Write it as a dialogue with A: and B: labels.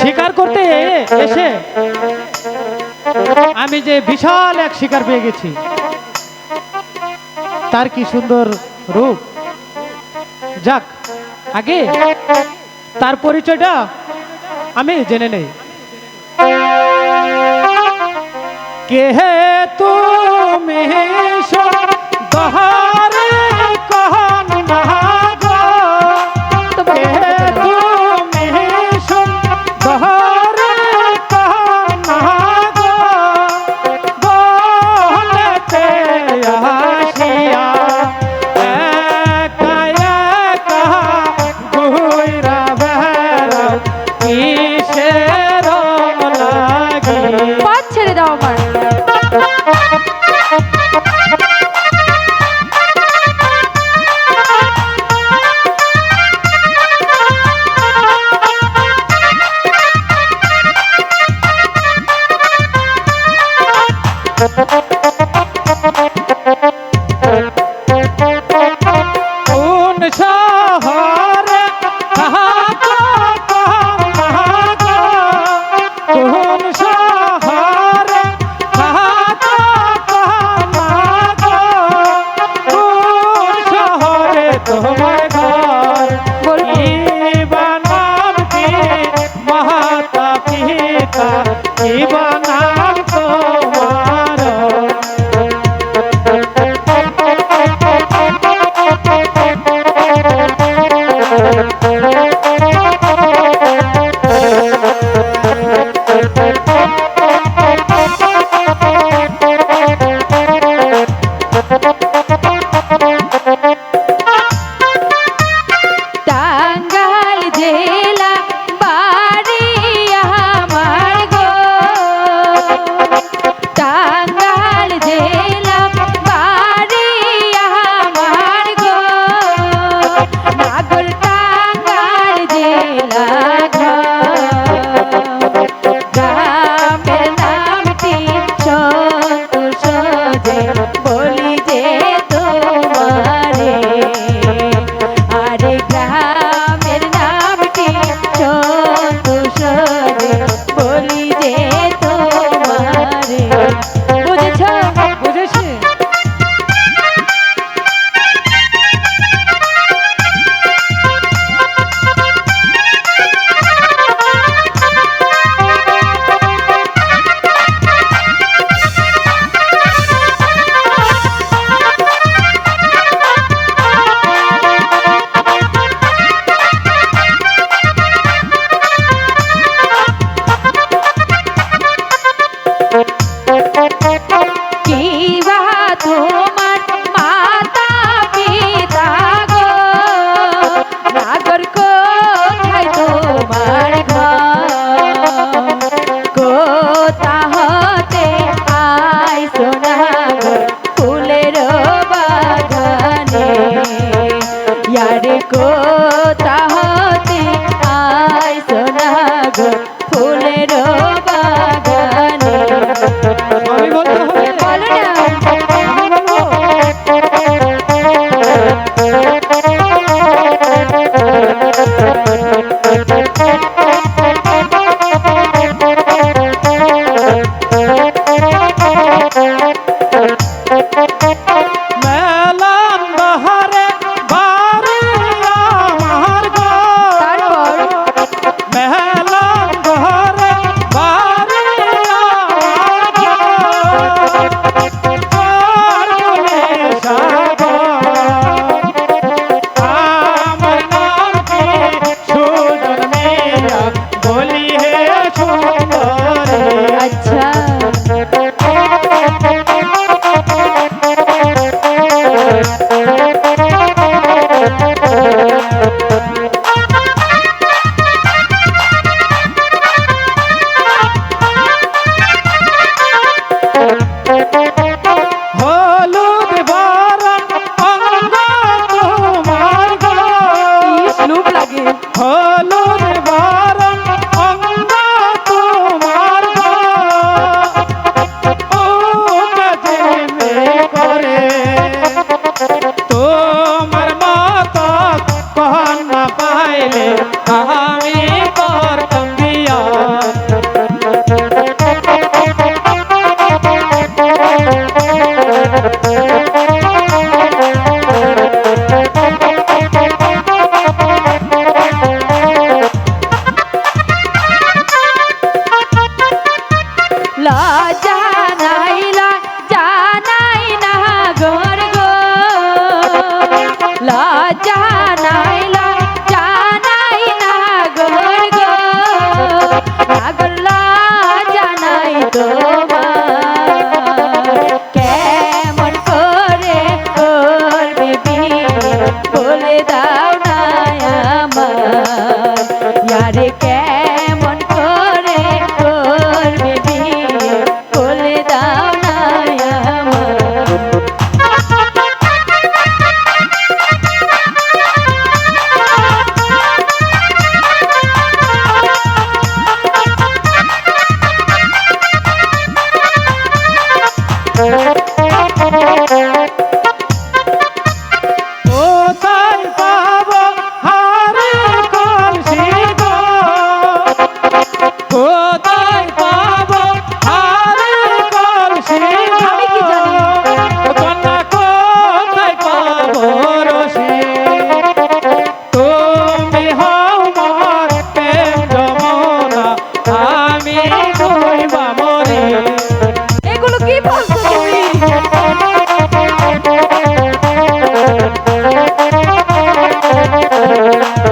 A: শিকার করতে এসে আমি যে বিশাল এক শিকার পেয়ে গেছি। তার কি সুন্দর রূপ। যাক, আগে তার পরিচয়টা আমি জেনে নেই। কে তুমি দহারে কহন না গো, কে তুমি দহারে কহন না গো, বলেতে আসিয়া একা একা ঘুইরা বেড়াও কিসের লাগি।
B: পথ ছেড়ে দাও আমার।
A: কোন শহরে থাকো গো, কোন শহরে থাকো গো, কোন শহরে তোমার ঘর, কি বানাম কি মাতা পিতা, কি বানাম তোমার।
B: টাঙ্গাইল জেলা বাড়ি আমার গো, টাঙ্গাইল জেলা বাড়ি আমার গো, নাগর টাঙ্গাইল জেলা গ্রামের নামটি সন্তোষ যে বলি যে তোমারে, আরে গ্রামের নামটি সন্তোষ যে বলি যে তোমারে। বুঝেছ?
A: বুঝেছি।
B: কিবা তোমার মাতা পিতা গো, নাগর কোথায় তোমার ঘর, কোথা হতে আইসো নাগর ফুলের বাগানে, ইয়ারে কোথা হতে আইসো নাগর ফুলের বাগানে।
A: আমি বলতে হবে?
B: বলো না।
A: আমি বলবো? মেলান বাহারে বাড়ি আমার গো,
B: তারপর
A: মেলান বাহারে বাড়ি
B: ও